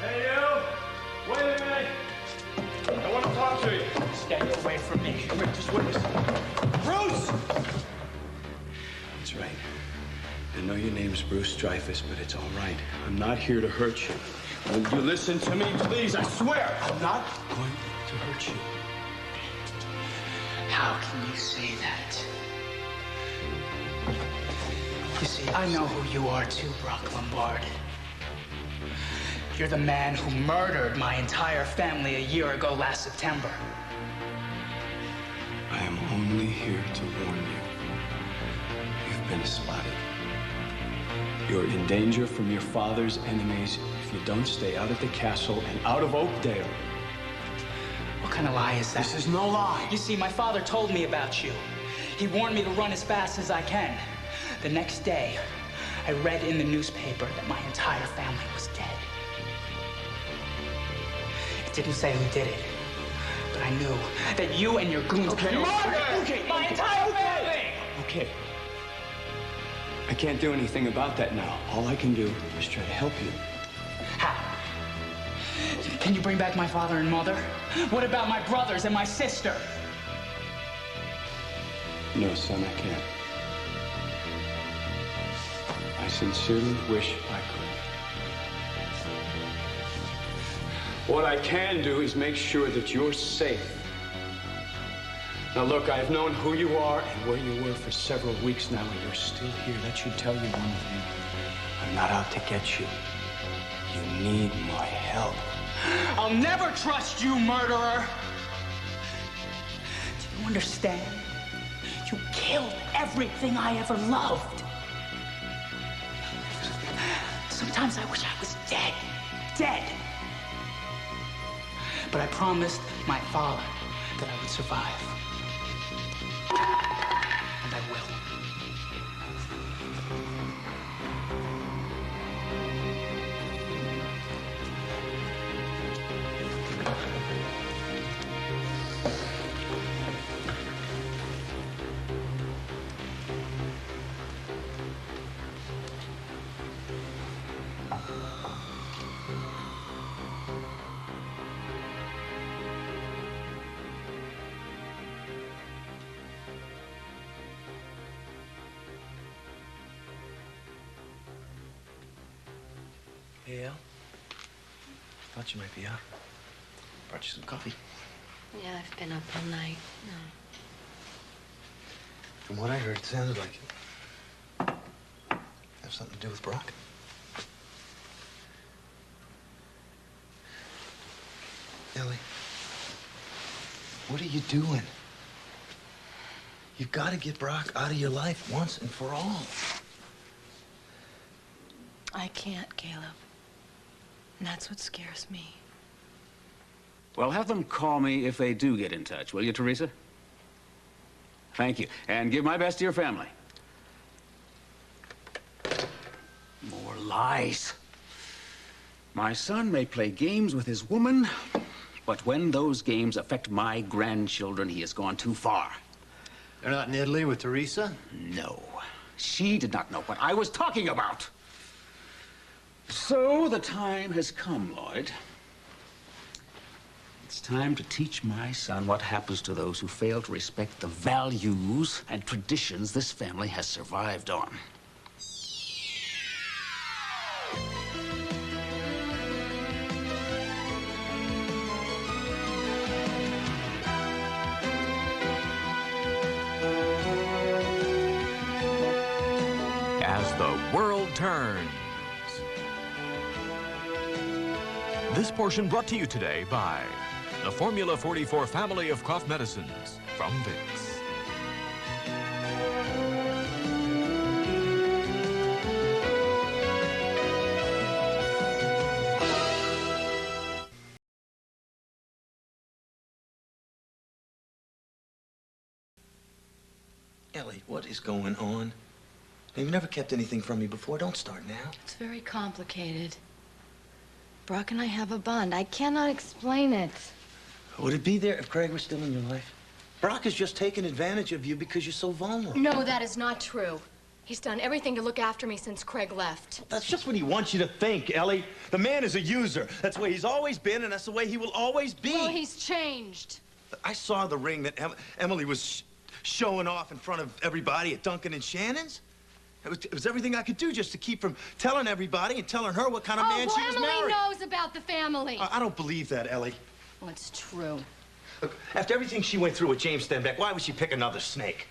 Hey, you! Wait a minute! I want to talk to you. Stay away from me. Wait, just wait a second. Bruce! That's right. I know your name's Bruce Dreyfus, but it's all right. I'm not here to hurt you. Will you listen to me, please? I swear, I'm not going to hurt you. How can you say that? You see, I know who you are too, Brock Lombard. You're the man who murdered my entire family a year ago last September. I am only here to warn you. You've been spotted. You're in danger from your father's enemies if you don't stay out of the castle and out of Oakdale. What kind of lie is that? This is no lie. You see, my father told me about you. He warned me to run as fast as I can. The next day, I read in the newspaper that my entire family was dead. It didn't say who did it, but I knew that you and your goons killed my entire family! Okay. I can't do anything about that now. All I can do is try to help you. How? Can you bring back my father and mother? What about my brothers and my sister? No, son, I can't. I sincerely wish I could. What I can do is make sure that you're safe. Now, look, I've known who you are and where you were for several weeks now, and you're still here. That should tell you one thing. I'm not out to get you. You need my help. I'll never trust you, murderer! Do you understand? You killed everything I ever loved. Sometimes I wish I was dead. Dead. But I promised my father that I would survive. And I will. Hey, Al. Thought you might be out. Brought you some coffee. Yeah, I've been up all night. No. From what I heard, it sounded like it. Have something to do with Brock? Ellie, what are you doing? You've got to get Brock out of your life once and for all. I can't, Caleb. And that's what scares me. Well, have them call me if they do get in touch, will you, Teresa? Thank you. And give my best to your family. More lies. My son may play games with his woman, but when those games affect my grandchildren, he has gone too far. They're not in Italy with Teresa? No. She did not know what I was talking about. So the time has come, Lloyd. It's time to teach my son what happens to those who fail to respect the values and traditions this family has survived on. As the World Turns. This portion brought to you today by the Formula 44 family of cough medicines from Vicks. Ellie, what is going on? You've never kept anything from me before. Don't start now. It's very complicated. Brock and I have a bond. I cannot explain it. Would it be there if Craig were still in your life? Brock is just taking advantage of you because you're so vulnerable. No, that is not true. He's done everything to look after me since Craig left. That's just what he wants you to think, Ellie. The man is a user. That's the way he's always been, and that's the way he will always be. Well, he's changed. I saw the ring that Emily was showing off in front of everybody at Duncan and Shannon's. It was everything I could do just to keep from telling everybody and telling her what kind of man she was Emily marrying. knows about the family. I don't believe that, Ellie. Well, it's true. Look, after everything she went through with James Stenbeck, why would she pick another snake?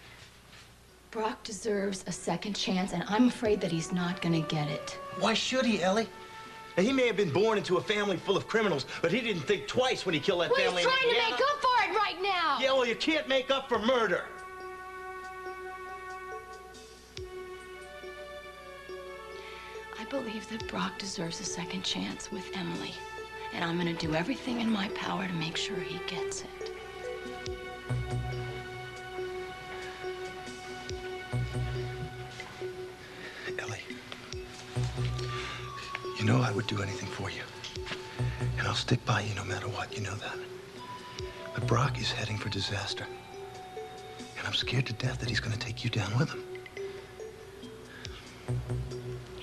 Brock deserves a second chance, and I'm afraid that he's not gonna get it. Why should he, Ellie? Now, he may have been born into a family full of criminals, but he didn't think twice when he killed that family He's in trying to Indiana. make up for it right now! Yeah, well, you can't make up for murder. I believe that Brock deserves a second chance with Emily, and I'm gonna do everything in my power to make sure he gets it. Ellie, you know I would do anything for you. And I'll stick by you no matter what, you know that. But Brock is heading for disaster. And I'm scared to death that he's gonna take you down with him.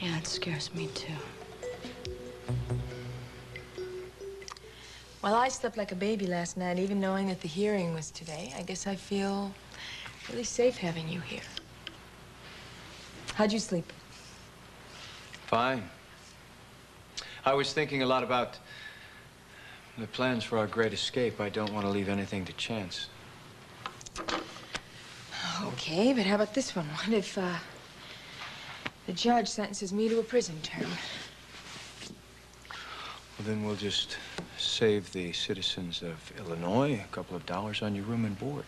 Yeah, it scares me too. Well, I slept like a baby last night, even knowing that the hearing was today. I guess I feel really safe having you here. How'd you sleep? Fine. I was thinking a lot about the plans for our great escape. I don't want to leave anything to chance. Okay, but how about this one? What if, the judge sentences me to a prison term? Well, then we'll just save the citizens of Illinois a couple of dollars on your room and board.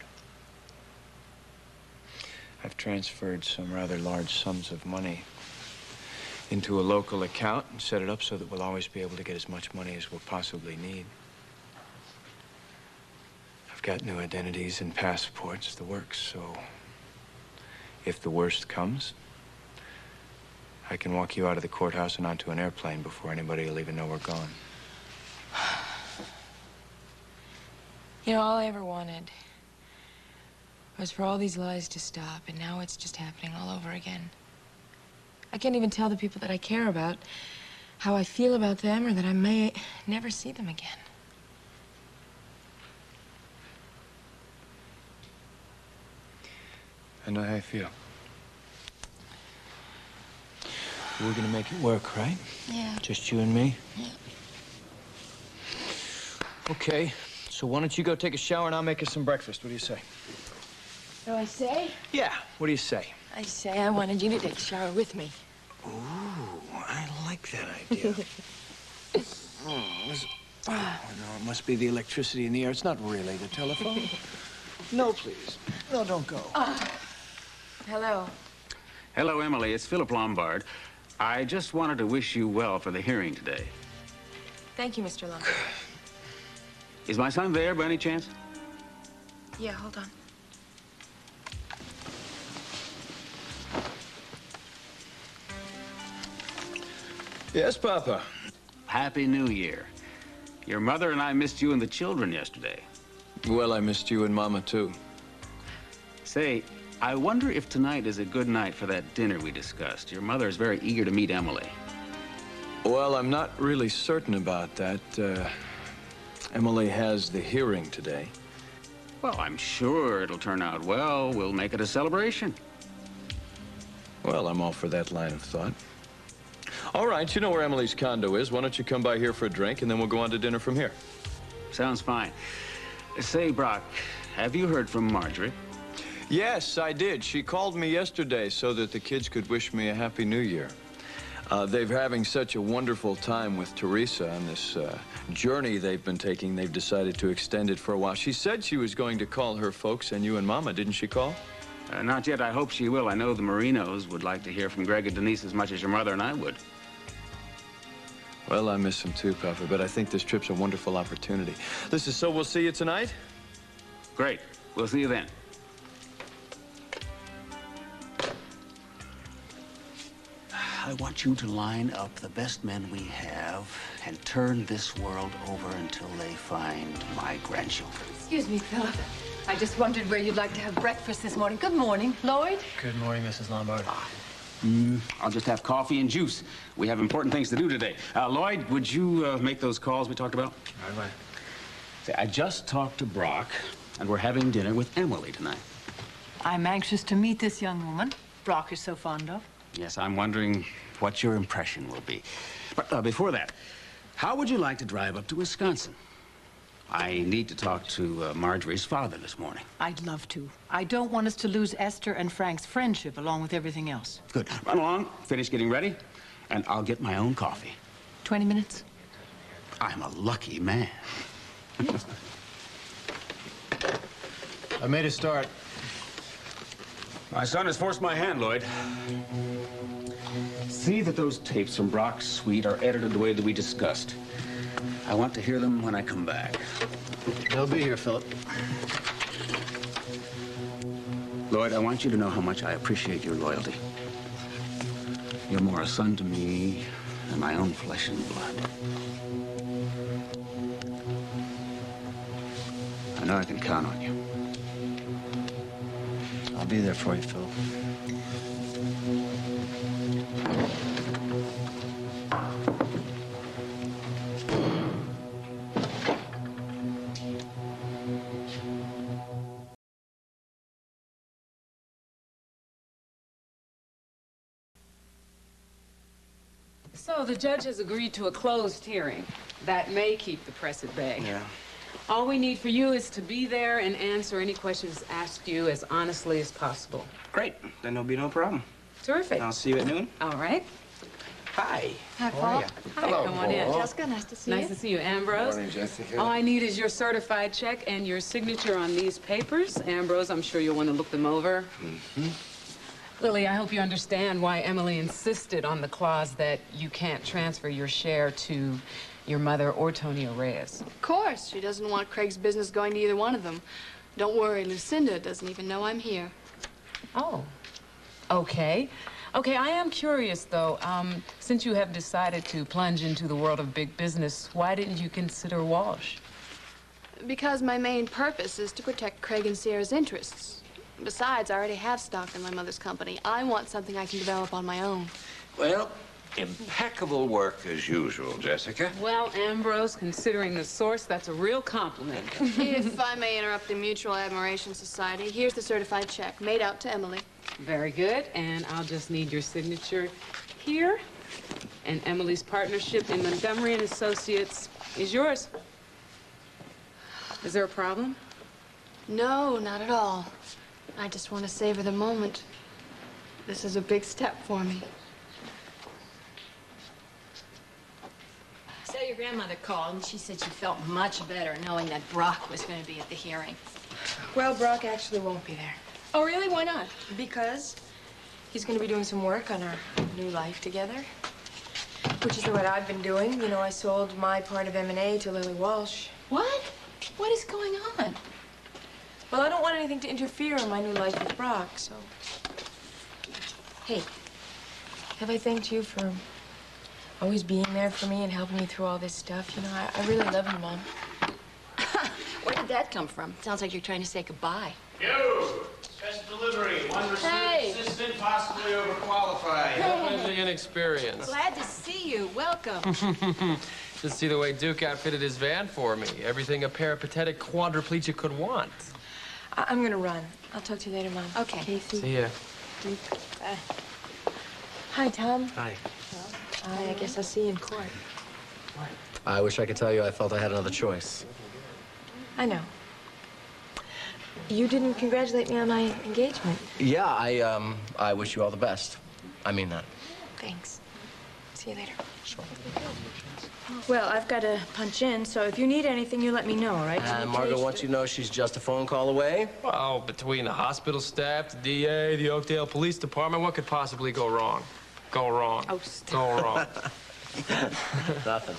I've transferred some rather large sums of money into a local account and set it up so that we'll always be able to get as much money as we'll possibly need. I've got new identities and passports, the works, so if the worst comes, I can walk you out of the courthouse and onto an airplane before anybody will even know we're gone. You know, all I ever wanted was for all these lies to stop, and now it's just happening all over again. I can't even tell the people that I care about how I feel about them, or that I may never see them again. I know how I feel. We're gonna make it work, right? Yeah. Just you and me? Yeah. Okay, so why don't you go take a shower and I'll make us some breakfast. What do you say? So I say? Yeah, what do you say? I say I wanted you to take a shower with me. Ooh, I like that idea. Oh, no, it must be the electricity in the air. It's not really the telephone. No, please. No, don't go. Hello. Hello, Emily. It's Philip Lombard. I just wanted to wish you well for the hearing today. Thank you, Mr. Lombard. Is my son there by any chance? Yeah, hold on. Yes, Papa. Happy New Year. Your mother and I missed you and the children yesterday. Well, I missed you and Mama, too. Say, I wonder if tonight is a good night for that dinner we discussed. Your mother is very eager to meet Emily. Well, I'm not really certain about that. Emily has the hearing today. Well, I'm sure it'll turn out well. We'll make it a celebration. Well, I'm all for that line of thought. All right, you know where Emily's condo is. Why don't you come by here for a drink, and then we'll go on to dinner from here. Sounds fine. Say, Brock, have you heard from Marjorie? Yes, I did. She called me yesterday so that the kids could wish me a Happy New Year. They're having such a wonderful time with Teresa on this journey they've been taking. They've decided to extend it for a while. She said she was going to call her folks and you and Mama. Didn't she call? Not yet. I hope she will. I know the Marinos would like to hear from Greg and Denise as much as your mother and I would. Well, I miss them too, Papa, but I think this trip's a wonderful opportunity. Listen, so we'll see you tonight? Great. We'll see you then. I want you to line up the best men we have and turn this world over until they find my grandchildren. Excuse me, Philip. I just wondered where you'd like to have breakfast this morning. Good morning, Lloyd. Good morning, Mrs. Lombard. I'll just have coffee and juice. We have important things to do today. Lloyd, would you make those calls we talked about? Right away. Say, I just talked to Brock, and we're having dinner with Emily tonight. I'm anxious to meet this young woman Brock is so fond of. Yes, I'm wondering what your impression will be. But before that, how would you like to drive up to Wisconsin? I need to talk to Marjorie's father this morning. I'd love to. I don't want us to lose Esther and Frank's friendship along with everything else. Good. Run along, finish getting ready, and I'll get my own coffee. 20 minutes? I'm a lucky man. I made a start. My son has forced my hand, Lloyd. See that those tapes from Brock's suite are edited the way that we discussed. I want to hear them when I come back. They'll be here, Philip. Lloyd, I want you to know how much I appreciate your loyalty. You're more a son to me than my own flesh and blood. I know I can count on you. I'll be there for you, Phil. So the judge has agreed to a closed hearing. That may keep the press at bay. Yeah. All we need for you is to be there and answer any questions asked you as honestly as possible. Great. Then there'll be no problem. Terrific. I'll see you at noon. All right. Hi. Hi, How are Paul. ya? Hi, Hello, come on in. Paul. Jessica, nice to see you. Nice to see you, Ambrose. Morning, Jessica. All I need is your certified check and your signature on these papers. Ambrose, I'm sure you'll want to look them over. Mm-hmm. Lily, I hope you understand why Emily insisted on the clause that you can't transfer your share to your mother or Tonio Reyes. Of course. She doesn't want Craig's business going to either one of them. Don't worry, Lucinda doesn't even know I'm here. Oh, okay. Okay, I am curious, though. Since you have decided to plunge into the world of big business, why didn't you consider Walsh? Because my main purpose is to protect Craig and Sierra's interests. Besides, I already have stock in my mother's company. I want something I can develop on my own. Well, impeccable work as usual, Jessica. Well, Ambrose, considering the source, that's a real compliment. If I may interrupt the Mutual Admiration Society, here's the certified check made out to Emily. Very good, and I'll just need your signature here. And Emily's partnership in Montgomery and Associates is yours. Is there a problem? No, not at all. I just want to savor the moment. This is a big step for me. So your grandmother called, and she said she felt much better knowing that Brock was going to be at the hearing. Well, Brock actually won't be there. Oh, really? Why not? Because he's going to be doing some work on our new life together, which is what I've been doing. You know, I sold my part of M&A to Lily Walsh. What? What is going on? Well, I don't want anything to interfere in my new life with Brock, so... Hey, have I thanked you for always being there for me and helping me through all this stuff? You know, I really love you, Mom. Where did that come from? Sounds like you're trying to say goodbye. You! Special delivery. One receipt Hey. assistant, possibly overqualified. Really inexperienced. Glad to see you. Welcome. Just see the way Duke outfitted his van for me. Everything a peripatetic quadriplegic could want. I'm gonna run. I'll talk to you later, Mom. Okay. Casey. See ya. Duke. Hi, Tom. Hi. I guess I'll see you in court. I wish I could tell you I felt I had another choice. I know. You didn't congratulate me on my engagement. Yeah, I wish you all the best. I mean that. Thanks. See you later. Sure. Well, I've got to punch in, so if you need anything, you let me know, all right? And Margot wants you to know she's just a phone call away. Well, between the hospital staff, the DA, the Oakdale Police Department, what could possibly go wrong? Go wrong. Oh, stop. Go wrong. Nothing.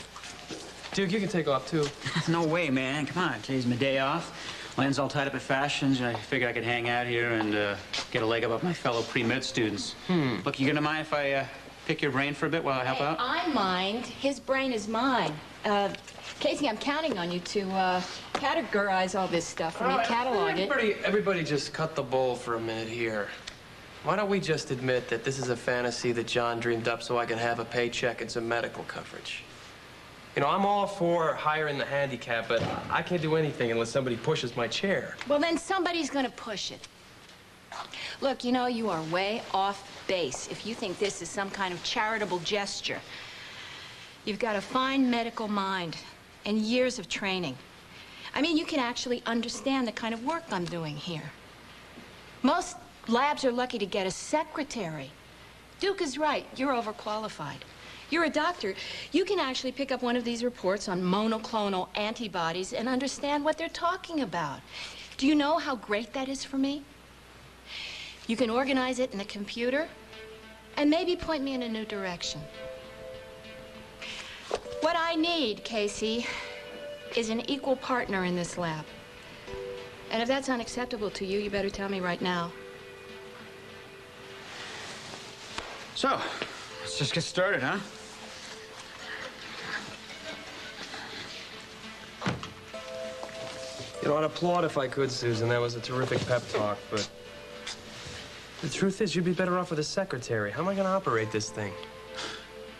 Duke, you can take off, too. No way, man. Come on. Today's my day off. Len's all tied up at Fashions. I figured I could hang out here and get a leg up my fellow pre-med students. Look, you gonna mind if I pick your brain for a bit while I help out? I mind. His brain is mine. Casey, I'm counting on you to categorize all this stuff for me, catalog it. Everybody just cut the bull for a minute here. Why don't we just admit that this is a fantasy that John dreamed up so I can have a paycheck and some medical coverage? You know, I'm all for hiring the handicap, but I can't do anything unless somebody pushes my chair. Well, then somebody's gonna push it. Look, you know, you are way off base if you think this is some kind of charitable gesture. You've got a fine medical mind and years of training. I mean, you can actually understand the kind of work I'm doing here. Most labs are lucky to get a secretary. Duke is right. You're overqualified. You're a doctor. You can actually pick up one of these reports on monoclonal antibodies and understand what they're talking about. Do you know how great that is for me? You can organize it in the computer and maybe point me in a new direction. What I need, Casey, is an equal partner in this lab. And if that's unacceptable to you, you better tell me right now. So, let's just get started, huh? You know, I'd applaud if I could, Susan. That was a terrific pep talk, but the truth is, you'd be better off with a secretary. How am I going to operate this thing?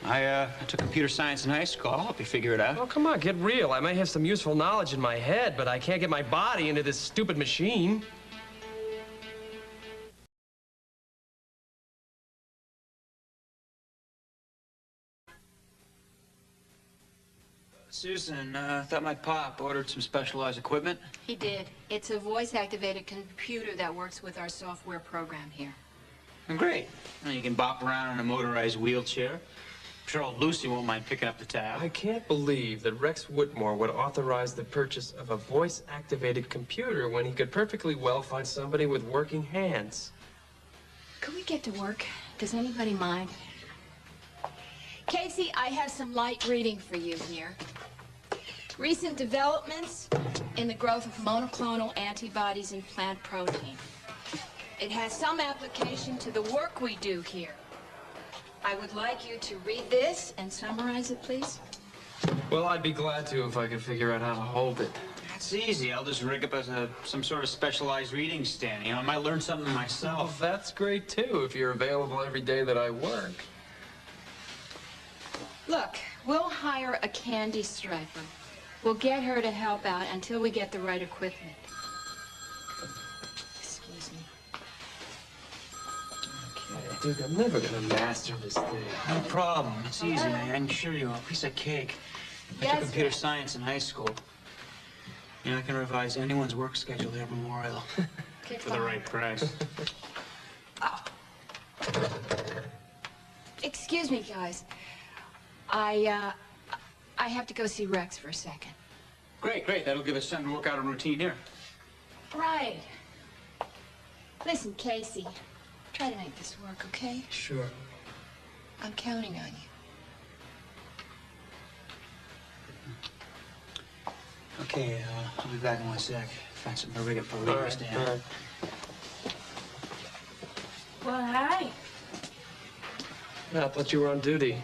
I took computer science in high school. I'll help you figure it out. Oh, come on, get real. I may have some useful knowledge in my head, but I can't get my body into this stupid machine. Susan, thought my pop ordered some specialized equipment. He did. It's a voice-activated computer that works with our software program here. Great. Well, you can bop around in a motorized wheelchair. I'm sure old Lucy won't mind picking up the tab. I can't believe that Rex Whitmore would authorize the purchase of a voice-activated computer when he could perfectly well find somebody with working hands. Could we get to work? Does anybody mind? Casey, I have some light reading for you here. Recent developments in the growth of monoclonal antibodies in plant protein. It has some application to the work we do here. I would like you to read this and summarize it, please. Well, I'd be glad to if I could figure out how to hold it. That's easy. I'll just rig up some sort of specialized reading stand. You know, I might learn something myself. Well, that's great, too, if you're available every day that I work. Look, we'll hire a candy striper. We'll get her to help out until we get the right equipment. Excuse me. Okay, Duke, I'm never gonna master this thing. No problem. It's easy. I can assure you, a piece of cake. I took computer science in high school. You know, I can revise anyone's work schedule at Memorial for the right price. Oh. Excuse me, guys. I have to go see Rex for a second. Great. That'll give us time to work out a routine here. Right. Listen, Casey, try to make this work, okay? Sure. I'm counting on you. Okay, I'll be back in 1 sec. Find something to rig up for a reading stand. All right. Well, hi. Yeah, I thought you were on duty.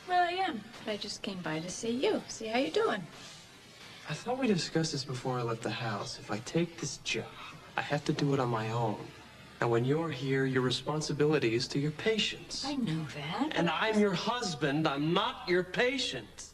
Well, I am. But I just came by to see you. See how you're doing. I thought we discussed this before I left the house. If I take this job, I have to do it on my own. And when you're here, your responsibility is to your patients. I know that. And I'm your husband. I'm not your patient.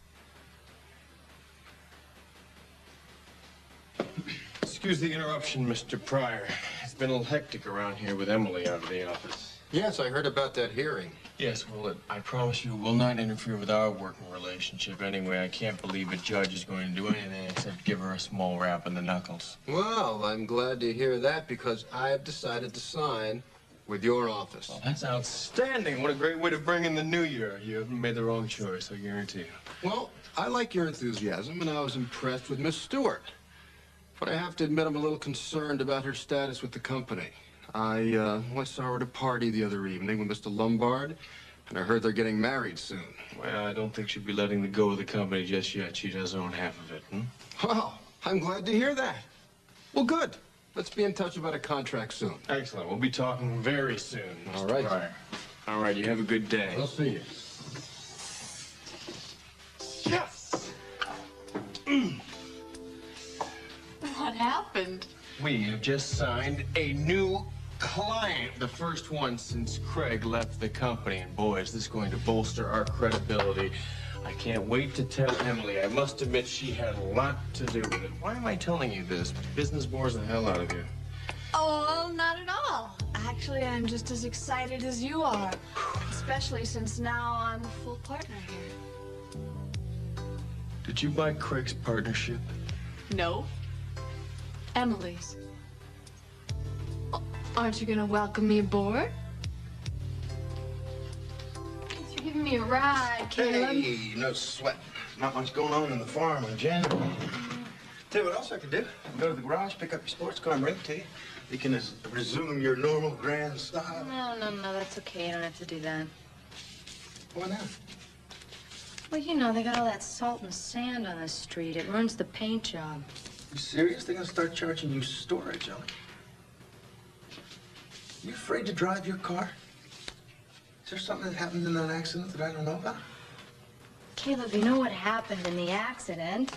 Excuse the interruption, Mr. Pryor. It's been a little hectic around here with Emily out of the office. Yes, I heard about that hearing. Yes, well, I promise you, will not interfere with our working relationship anyway. I can't believe a judge is going to do anything except give her a small rap in the knuckles. Well, I'm glad to hear that because I have decided to sign with your office. Well, that's outstanding. What a great way to bring in the new year. You haven't made the wrong choice, I guarantee you. Well, I like your enthusiasm, and I was impressed with Miss Stewart. But I have to admit I'm a little concerned about her status with the company. I saw her at a party the other evening with Mr. Lombard, and I heard they're getting married soon. Well, I don't think she'd be letting go of the company just yet. She does own half of it, Well, I'm glad to hear that. Well, good. Let's be in touch about a contract soon. Excellent. We'll be talking very soon. All right. All right, you have a good day. I'll see you. Yes! What happened? We have just signed a new client, the first one since Craig left the company. And boy, is this going to bolster our credibility. I can't wait to tell Emily. I must admit she had a lot to do with it. Why am I telling you this? Business bores the hell out of you. Oh, well, not at all. Actually, I'm just as excited as you are. Especially since now I'm a full partner here. Did you buy Craig's partnership? No. Emily's. Aren't you gonna welcome me aboard? Thanks for giving me a ride, Caleb. Hey, no sweat. Not much going on in the farm in January. Tell you what else I could do. Go to the garage, pick up your sports car, and bring it to you. You can resume your normal grand style. No, that's okay. You don't have to do that. Why not? Well, you know, they got all that salt and sand on the street. It ruins the paint job. You serious? They're gonna start charging you storage, Ellie. You afraid to drive your car? Is there something that happened in that accident that I don't know about? Caleb, you know what happened in the accident?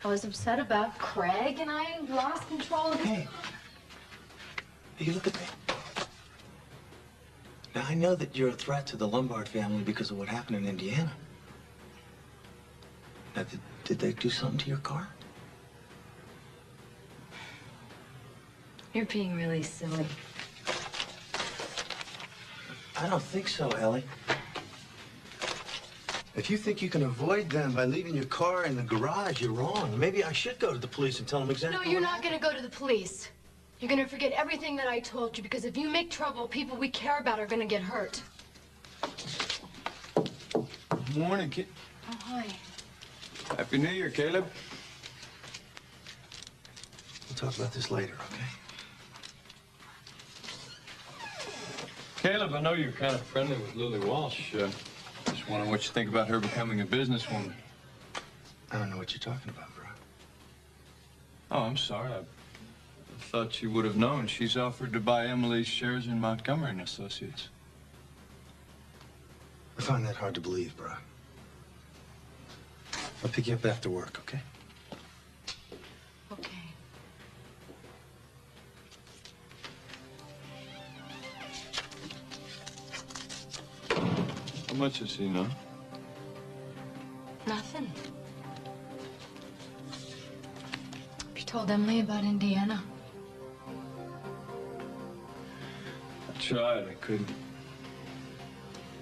I was upset about Craig, and I lost control of his... Hey, look at me. Now, I know that you're a threat to the Lombard family because of what happened in Indiana. Now, did they do something to your car? You're being really silly. I don't think so, Ellie. If you think you can avoid them by leaving your car in the garage, you're wrong. Maybe I should go to the police and tell them exactly. No, you're not gonna go to the police. You're gonna forget everything that I told you, because if you make trouble, people we care about are gonna get hurt. Morning, kid. Oh, hi. Happy New Year, Caleb. We'll talk about this later, okay? Caleb, I know you're kind of friendly with Lily Walsh. Just wondering what you think about her becoming a businesswoman. I don't know what you're talking about, bro. Oh, I'm sorry. I thought you would have known. She's offered to buy Emily's shares in Montgomery and Associates. I find that hard to believe, bro. I'll pick you up after work, okay? Okay. How much does he know? Nothing. You told Emily about Indiana? I tried. I couldn't.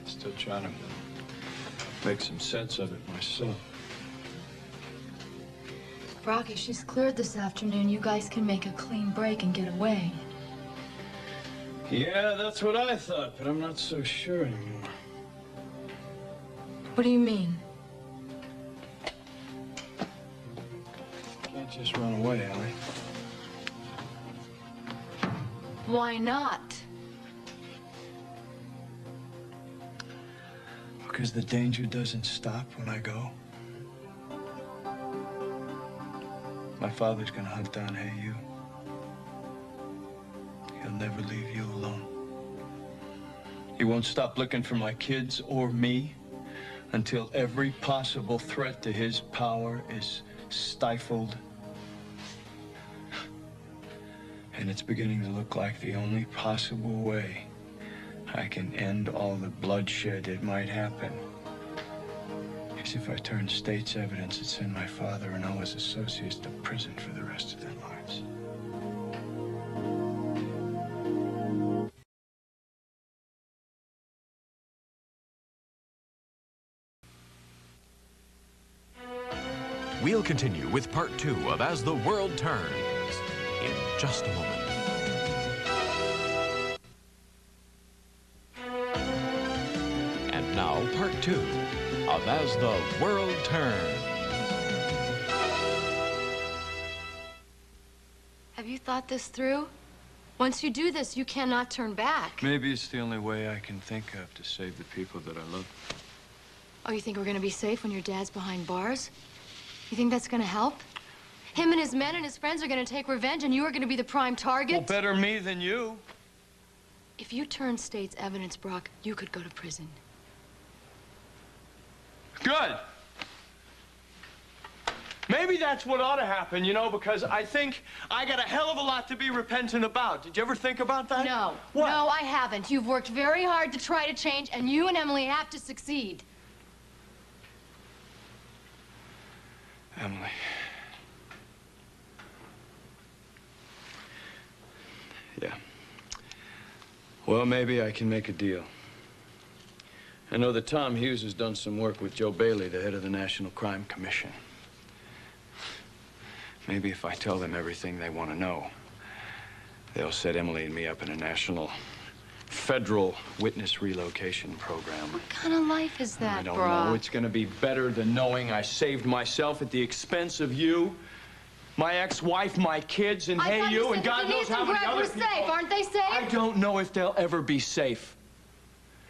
Still trying to make some sense of it myself. Brock, if she's cleared this afternoon, you guys can make a clean break and get away. Yeah, that's what I thought, but I'm not so sure anymore. What do you mean? Can't just run away, Ellie. Why not? Because the danger doesn't stop when I go. My father's gonna hunt down Hey-You. He'll never leave you alone. He won't stop looking for my kids or me until every possible threat to his power is stifled. And it's beginning to look like the only possible way I can end all the bloodshed that might happen is if I turn state's evidence and send my father and all his associates to prison for the rest of their lives. We'll continue with part 2 of As the World Turns in just a moment. And now, part 2 of As the World Turns. Have you thought this through? Once you do this, you cannot turn back. Maybe it's the only way I can think of to save the people that I love. Oh, you think we're gonna be safe when your dad's behind bars? You think that's gonna help? Him and his men and his friends are gonna take revenge, and you are gonna be the prime target? Well, better me than you. If you turn state's evidence, Brock, you could go to prison. Good. Maybe that's what ought to happen, you know, because I think I got a hell of a lot to be repentant about. Did you ever think about that? No. What? No, I haven't. You've worked very hard to try to change, and you and Emily have to succeed. Emily. Yeah. Well, maybe I can make a deal. I know that Tom Hughes has done some work with Joe Bailey, the head of the National Crime Commission. Maybe if I tell them everything they want to know, they'll set Emily and me up in a national, federal witness relocation program. What kind of life is that, I don't Brock? know. It's going to be better than knowing I saved myself at the expense of you, my ex-wife, my kids, and hey, you, and God knows how many other people. Safe. Aren't they safe? I don't know if they'll ever be safe.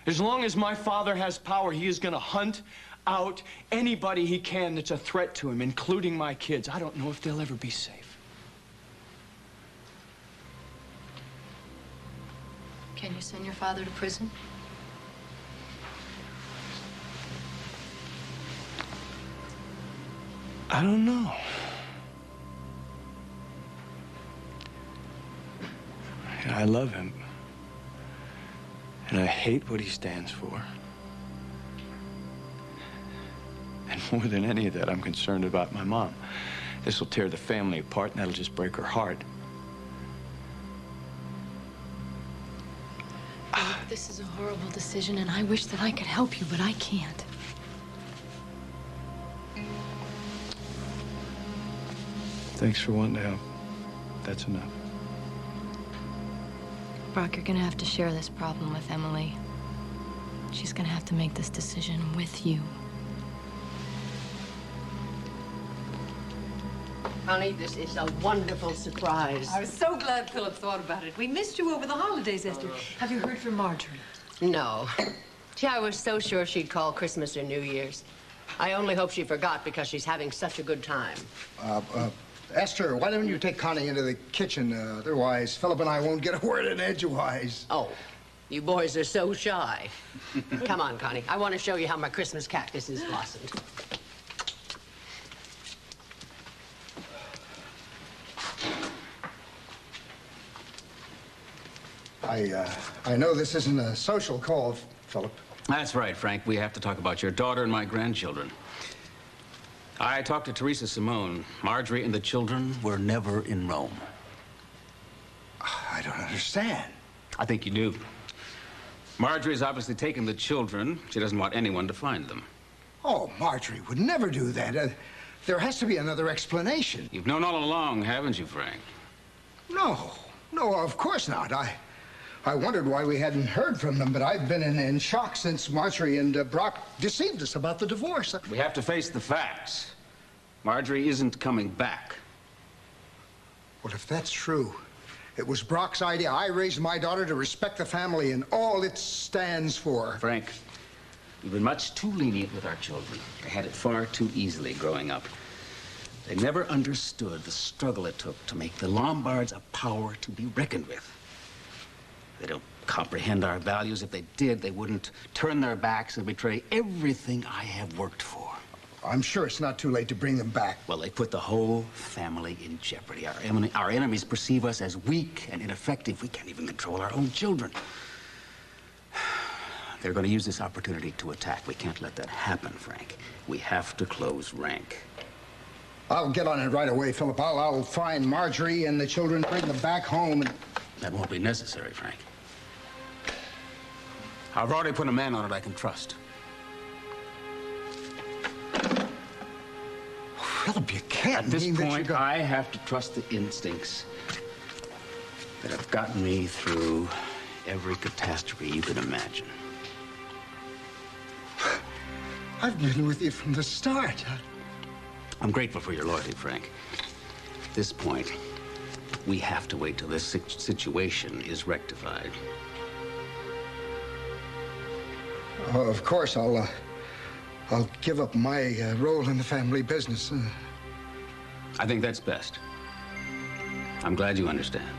As long as my father has power, he is going to hunt out anybody he can that's a threat to him, including my kids. I don't know if they'll ever be safe. Can you send your father to prison? I don't know. I love him. And I hate what he stands for. And more than any of that, I'm concerned about my mom. This will tear the family apart, and that'll just break her heart. This is a horrible decision, and I wish that I could help you, but I can't. Thanks for wanting to help. That's enough. Brock, you're gonna have to share this problem with Emily. She's gonna have to make this decision with you. Honey, this is a wonderful surprise. I was so glad Philip thought about it. We missed you over the holidays, Esther. Have you heard from Marjorie? No. Gee, I was so sure she'd call Christmas or New Year's. I only hope she forgot because she's having such a good time. Esther, why don't you take Connie into the kitchen? Otherwise, Philip and I won't get a word in edgewise. Oh, you boys are so shy. Come on, Connie. I want to show you how my Christmas cactus is blossomed. I know this isn't a social call, Philip. That's right, Frank. We have to talk about your daughter and my grandchildren. I talked to Teresa Simone. Marjorie and the children were never in Rome. I don't understand. I think you do. Marjorie's obviously taken the children. She doesn't want anyone to find them. Oh, Marjorie would never do that. There has to be another explanation. You've known all along, haven't you, Frank? No, of course not. I wondered why we hadn't heard from them, but I've been in shock since Marjorie and Brock deceived us about the divorce. We have to face the facts. Marjorie isn't coming back. Well, if that's true, it was Brock's idea. I raised my daughter to respect the family and all it stands for. Frank, we've been much too lenient with our children. They had it far too easily growing up. They never understood the struggle it took to make the Lombards a power to be reckoned with. They don't comprehend our values. If they did, they wouldn't turn their backs and betray everything I have worked for. I'm sure it's not too late to bring them back. Well, they put the whole family in jeopardy. Our enemies perceive us as weak and ineffective. We can't even control our own children. They're going to use this opportunity to attack. We can't let that happen, Frank. We have to close rank. I'll get on it right away, Philip. I'll find Marjorie and the children, bring them back home. That won't be necessary, Frank. I've already put a man on it I can trust. Philip, you can't. At this point, I have to trust the instincts that have gotten me through every catastrophe you can imagine. I've been with you from the start. I'm grateful for your loyalty, Frank. At this point, we have to wait till this situation is rectified. Of course, I'll give up my role in the family business. I think that's best. I'm glad you understand.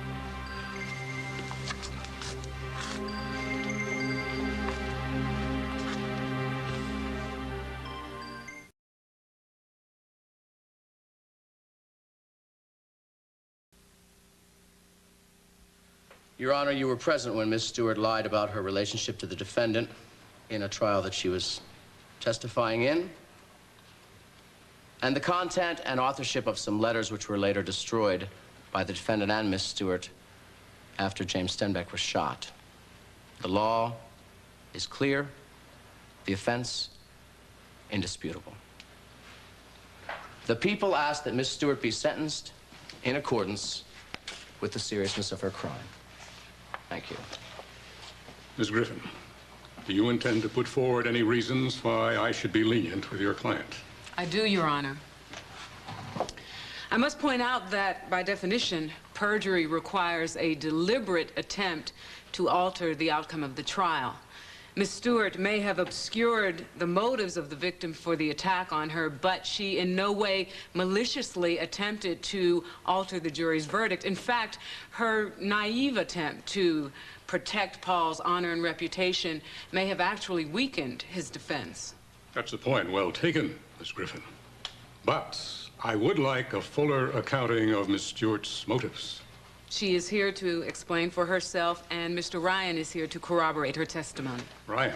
Your Honor, you were present when Miss Stewart lied about her relationship to the defendant in a trial that she was testifying in, and the content and authorship of some letters which were later destroyed by the defendant and Miss Stewart after James Stenbeck was shot. The law is clear, the offense indisputable. The people ask that Miss Stewart be sentenced in accordance with the seriousness of her crime. Thank you. Ms. Griffin, do you intend to put forward any reasons why I should be lenient with your client? I do, Your Honor. I must point out that, by definition, perjury requires a deliberate attempt to alter the outcome of the trial. Miss Stewart may have obscured the motives of the victim for the attack on her, but she in no way maliciously attempted to alter the jury's verdict. In fact, her naive attempt to protect Paul's honor and reputation may have actually weakened his defense. That's a point well taken, Miss Griffin. But I would like a fuller accounting of Miss Stewart's motives. She is here to explain for herself, and Mr. Ryan is here to corroborate her testimony. Ryan.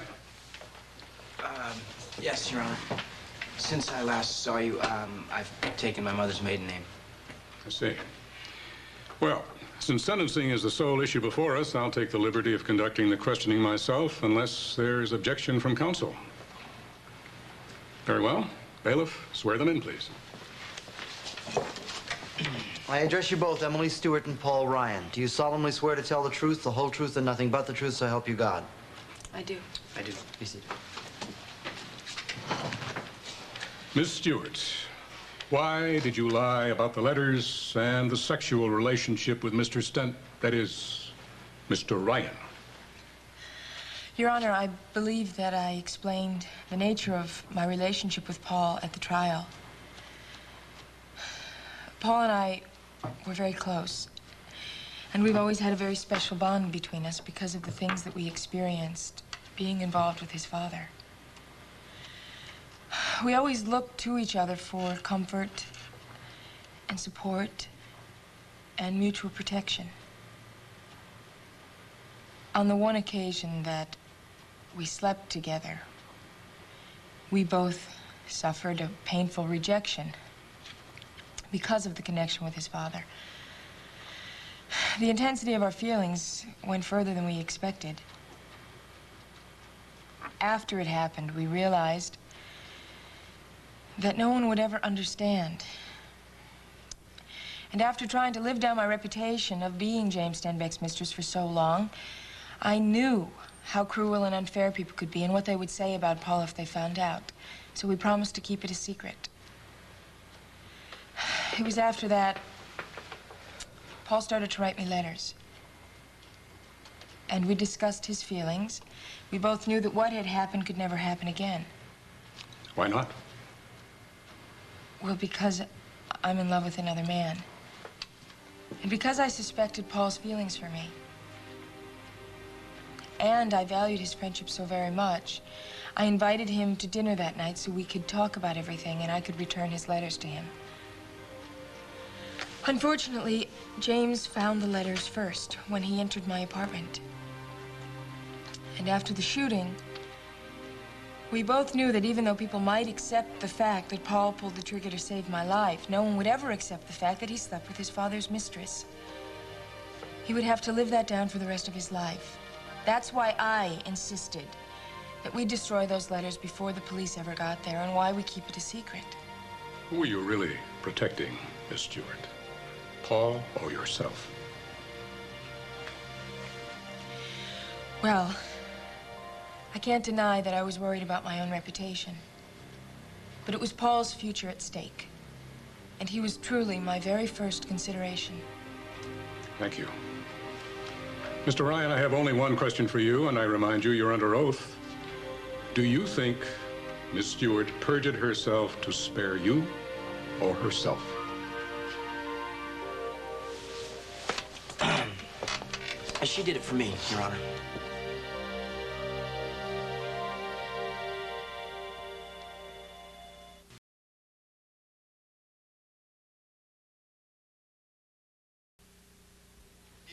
Yes, Your Honor. Since I last saw you, I've taken my mother's maiden name. I see. Well, since sentencing is the sole issue before us, I'll take the liberty of conducting the questioning myself, unless there's objection from counsel. Very well. Bailiff, swear them in, please. I address you both, Emily Stewart and Paul Ryan. Do you solemnly swear to tell the truth, the whole truth, and nothing but the truth, so help you God? I do. I do. Be seated. Miss Stewart, why did you lie about the letters and the sexual relationship with Mr. that is, Mr. Ryan? Your Honor, I believe that I explained the nature of my relationship with Paul at the trial. Paul and I were very close, and we've always had a very special bond between us because of the things that we experienced being involved with his father. We always looked to each other for comfort and support and mutual protection. On the one occasion that we slept together, we both suffered a painful rejection because of the connection with his father. The intensity of our feelings went further than we expected. After it happened, we realized that no one would ever understand. And after trying to live down my reputation of being James Stenbeck's mistress for so long, I knew how cruel and unfair people could be and what they would say about Paul if they found out. So we promised to keep it a secret. It was after that Paul started to write me letters. And we discussed his feelings. We both knew that what had happened could never happen again. Why not? Well, because I'm in love with another man. And because I suspected Paul's feelings for me. And I valued his friendship so very much, I invited him to dinner that night so we could talk about everything and I could return his letters to him. Unfortunately, James found the letters first when he entered my apartment. And after the shooting, we both knew that even though people might accept the fact that Paul pulled the trigger to save my life, no one would ever accept the fact that he slept with his father's mistress. He would have to live that down for the rest of his life. That's why I insisted that we destroy those letters before the police ever got there, and why we keep it a secret. Who were you really protecting, Miss Stewart? Paul or yourself? Well, I can't deny that I was worried about my own reputation. But it was Paul's future at stake. And he was truly my very first consideration. Thank you. Mr. Ryan, I have only one question for you, and I remind you you're under oath. Do you think Miss Stewart perjured herself to spare you or herself? She did it for me, Your Honor.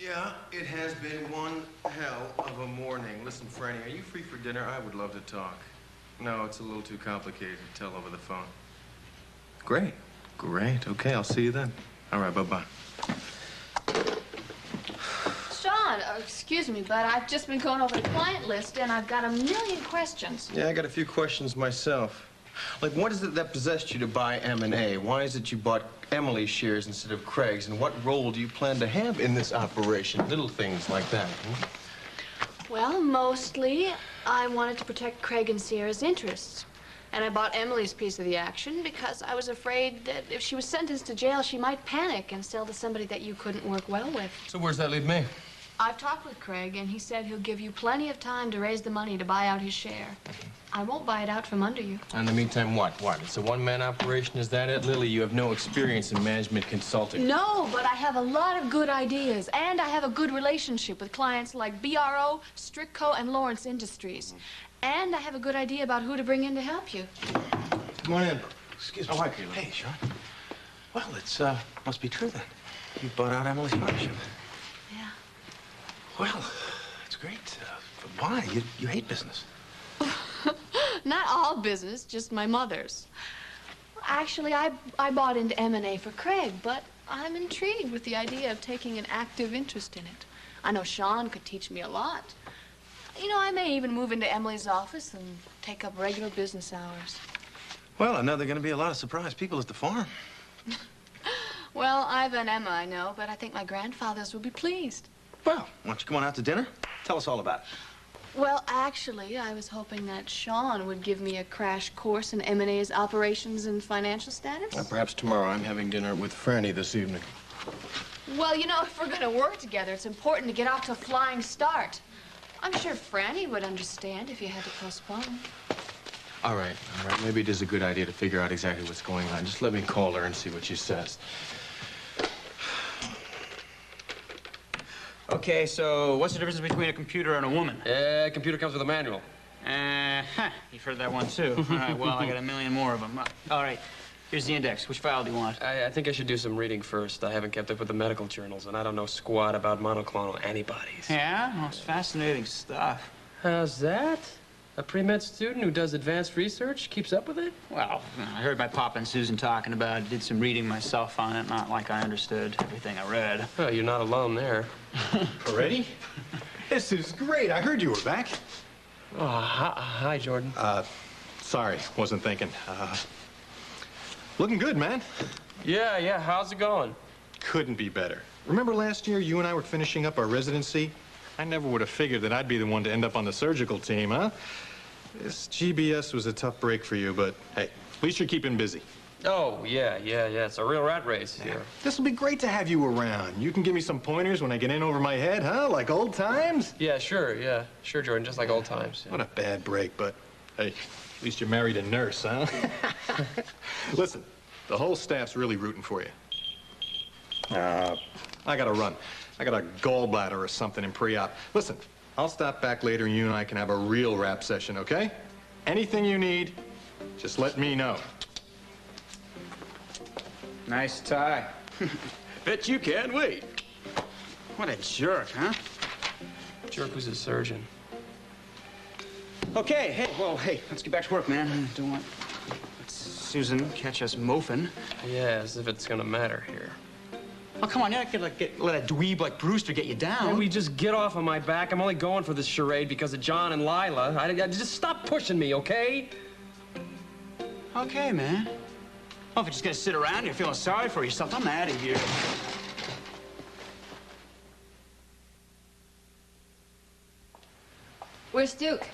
Yeah, it has been one hell of a morning. Listen, Franny, are you free for dinner? I would love to talk. No, it's a little too complicated to tell over the phone. Great. Great. Okay, I'll see you then. All right, bye-bye. Sean, excuse me, but I've just been going over the client list, and I've got a million questions. Yeah, I got a few questions myself. Like, what is it that possessed you to buy M&A? Why is it you bought Emily's shares instead of Craig's? And what role do you plan to have in this operation? Little things like that. Well, mostly, I wanted to protect Craig and Sierra's interests. And I bought Emily's piece of the action because I was afraid that if she was sentenced to jail, she might panic and sell to somebody that you couldn't work well with. So where's that leave me? I've talked with Craig, and he said he'll give you plenty of time to raise the money to buy out his share. I won't buy it out from under you. In the meantime, what? What? It's a one-man operation? Is that it? Lily, you have no experience in management consulting. No, but I have a lot of good ideas, and I have a good relationship with clients like BRO, Strickco, and Lawrence Industries. And I have a good idea about who to bring in to help you. Come on in. Excuse me. Oh, hi, Peter. Hey, Sean. Well, it's, must be true then. You bought out Emily's partnership. Yeah. Well, it's great. But why? You hate business. Not all business, just my mother's. Actually, I bought into M&A for Craig, but I'm intrigued with the idea of taking an active interest in it. I know Sean could teach me a lot. You know, I may even move into Emily's office and take up regular business hours. Well, I know there are going to be a lot of surprise people at the farm. Well, Iva and Emma, I know, but I think my grandfathers will be pleased. Well, why don't you come on out to dinner? Tell us all about it. Well, actually, I was hoping that Sean would give me a crash course in M&A's operations and financial status. Perhaps tomorrow. I'm having dinner with Franny this evening. Well, you know, if we're going to work together, it's important to get off to a flying start. I'm sure Franny would understand if you had to postpone. All right. Maybe it is a good idea to figure out exactly what's going on. Just let me call her and see what she says. Okay, so what's the difference between a computer and a woman? A computer comes with a manual. You've heard that one, too. All right, well, I got a million more of them. All right, here's the index. Which file do you want? I think I should do some reading first. I haven't kept up with the medical journals, and I don't know squat about monoclonal antibodies. Yeah? Well, it's fascinating stuff. How's that? A pre-med student who does advanced research keeps up with it? Well, I heard my Papa and Susan talking about it, did some reading myself on it, not like I understood everything I read. Well, you're not alone there. Already? This is great. I heard you were back. Oh, hi, Jordan. Sorry, wasn't thinking. Looking good, man. Yeah, how's it going? Couldn't be better. Remember last year you and I were finishing up our residency? I never would have figured that I'd be the one to end up on the surgical team, huh? This GBS was a tough break for you, but hey, at least you're keeping busy. Oh, yeah. It's a real rat race here. This will be great to have you around. You can give me some pointers when I get in over my head, huh? Like old times? Yeah, sure, Jordan, just like old times. Yeah. What a bad break, but hey, at least you married a nurse, huh? Listen, the whole staff's really rooting for you. I gotta run. I got a gallbladder or something in pre-op. Listen, I'll stop back later and you and I can have a real rap session, okay? Anything you need, just let me know. Nice tie. Bet you can't wait. What a jerk, huh? Jerk who's a surgeon. Okay, hey, let's get back to work, man. Don't want Susan catch us moping. Yeah, as if it's gonna matter here. Oh, come on, you're not gonna let a dweeb like Brewster get you down. Can we just get off of my back? I'm only going for this charade because of John and Lila. I just stop pushing me, okay? Okay, man. Well, if you're just gonna sit around, you're feeling sorry for yourself, I'm out of here. Where's Duke?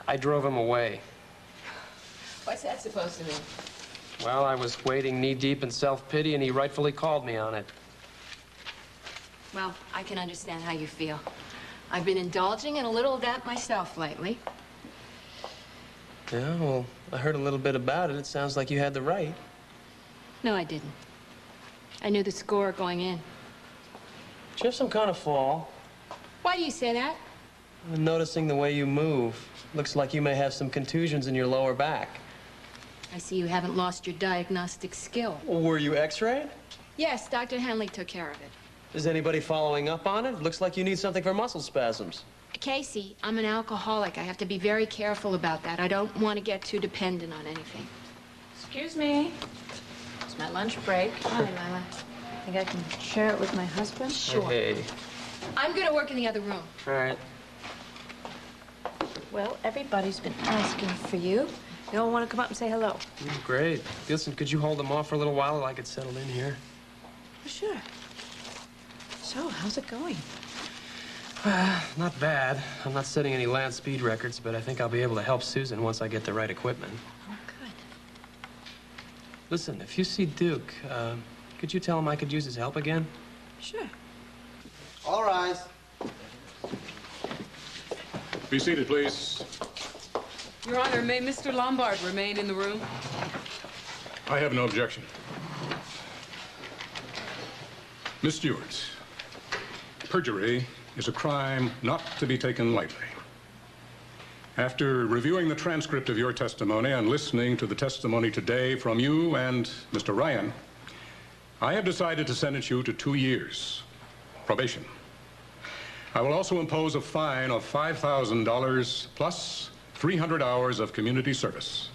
I drove him away. What's that supposed to mean? Well, I was wading knee-deep in self-pity, and he rightfully called me on it. Well, I can understand how you feel. I've been indulging in a little of that myself lately. Yeah, well, I heard a little bit about it. It sounds like you had the right. No, I didn't. I knew the score going in. Did you have some kind of fall? Why do you say that? I'm noticing the way you move. Looks like you may have some contusions in your lower back. I see you haven't lost your diagnostic skill. Were you x-rayed? Yes, Dr. Henley took care of it. Is anybody following up on it? Looks like you need something for muscle spasms. Casey, I'm an alcoholic. I have to be very careful about that. I don't want to get too dependent on anything. Excuse me. It's my lunch break. Hi, Lila. Think I can share it with my husband? Sure. Hey. I'm going to work in the other room. All right. Well, everybody's been asking for you. You all want to come up and say hello? Great. Listen, could you hold them off for a little while while I get settled in here? Sure. So, how's it going? Not bad. I'm not setting any land speed records, but I think I'll be able to help Susan once I get the right equipment. Oh, good. Listen, if you see Duke, could you tell him I could use his help again? Sure. All rise. Be seated, please. Your Honor, may Mr. Lombard remain in the room? I have no objection. Miss Stewart, perjury is a crime not to be taken lightly. After reviewing the transcript of your testimony and listening to the testimony today from you and Mr. Ryan, I have decided to sentence you to 2 years probation. I will also impose a fine of $5,000 plus 300 hours of community service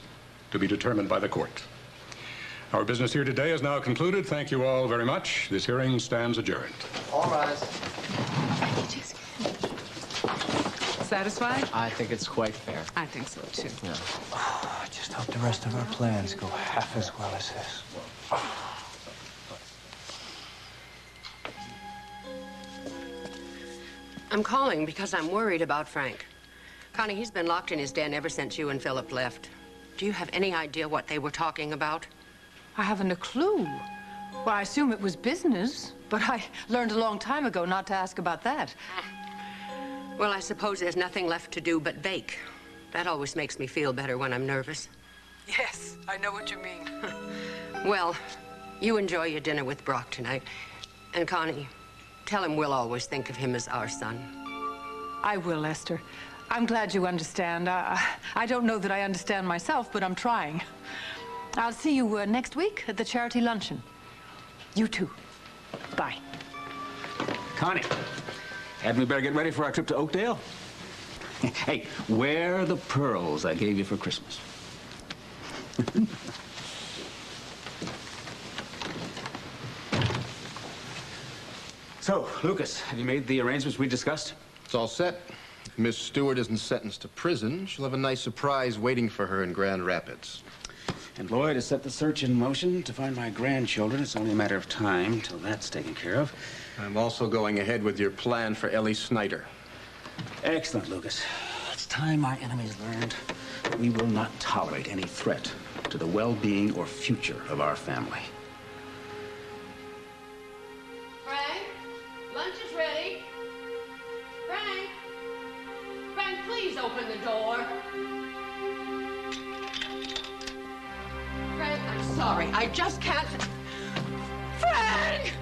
to be determined by the court. Our business here today is now concluded. Thank you all very much. This hearing stands adjourned. All rise. Satisfied? I think it's quite fair. I think so, too. Yeah. Oh, I just hope the rest of our plans go half as well as this. I'm calling because I'm worried about Frank. Connie, he's been locked in his den ever since you and Philip left. Do you have any idea what they were talking about? I haven't a clue. Well, I assume it was business, but I learned a long time ago not to ask about that. Well, I suppose there's nothing left to do but bake. That always makes me feel better when I'm nervous. Yes, I know what you mean. Well, you enjoy your dinner with Brock tonight. And Connie, tell him we'll always think of him as our son. I will, Esther. I'm glad you understand. I don't know that I understand myself, but I'm trying. I'll see you next week at the charity luncheon. You too. Bye. Connie, hadn't we better get ready for our trip to Oakdale? Hey, where are the pearls I gave you for Christmas? So, Lucas, have you made the arrangements we discussed? It's all set. If Miss Stewart isn't sentenced to prison, she'll have a nice surprise waiting for her in Grand Rapids. And Lloyd has set the search in motion to find my grandchildren. It's only a matter of time till that's taken care of. I'm also going ahead with your plan for Ellie Snyder. Excellent, Lucas. It's time our enemies learned we will not tolerate any threat to the well-being or future of our family. Frank, lunch is ready. Frank! Frank, please open the door. Frank, I'm sorry. I just can't... Frank!